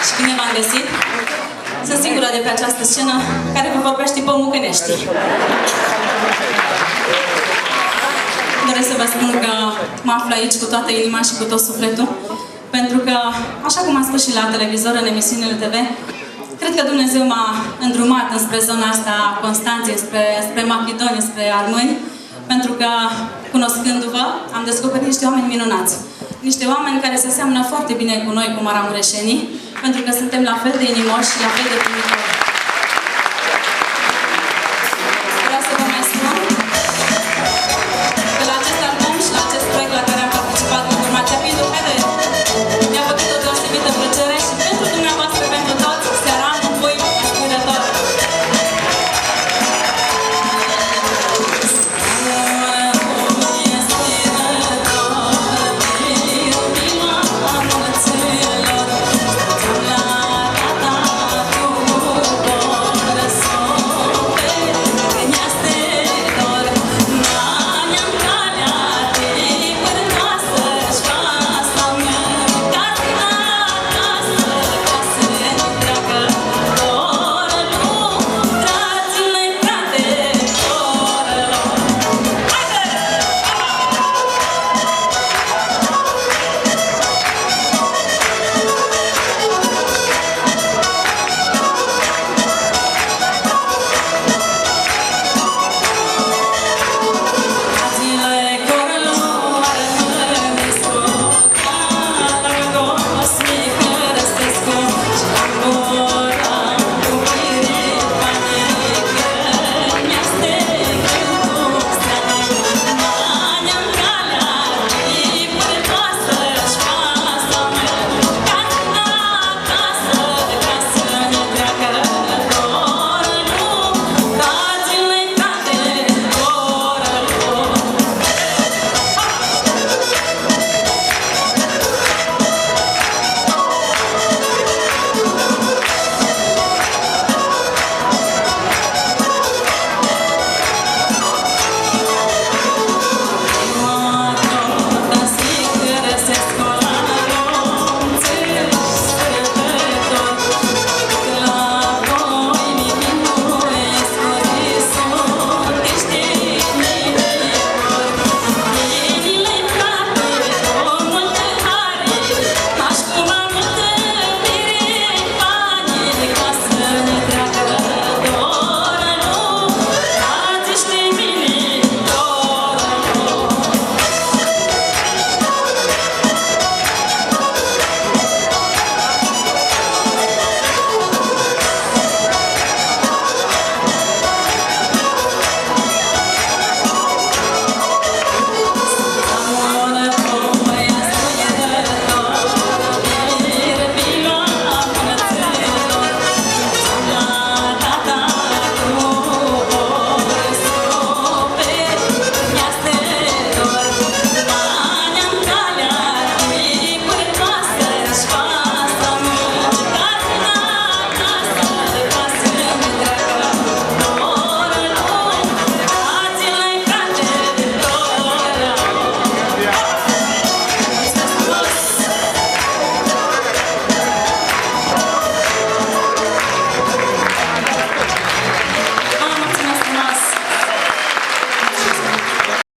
și bine v-am găsit. Sunt singura de pe această scenă care vă vorbește pe mucănești. Doresc să vă spun că mă aflu aici cu toată inima și cu tot sufletul, pentru că, așa cum am spus și la televizor, în emisiunile TV, cred că Dumnezeu m-a îndrumat înspre zona asta a Constanței, spre Macedonia, spre Armâni, pentru că, cunoscându-vă, am descoperit niște oameni minunați. Niște oameni care se seamănă foarte bine cu noi, cu maramureșenii, pentru că suntem la fel de inimoși și la fel de primitori.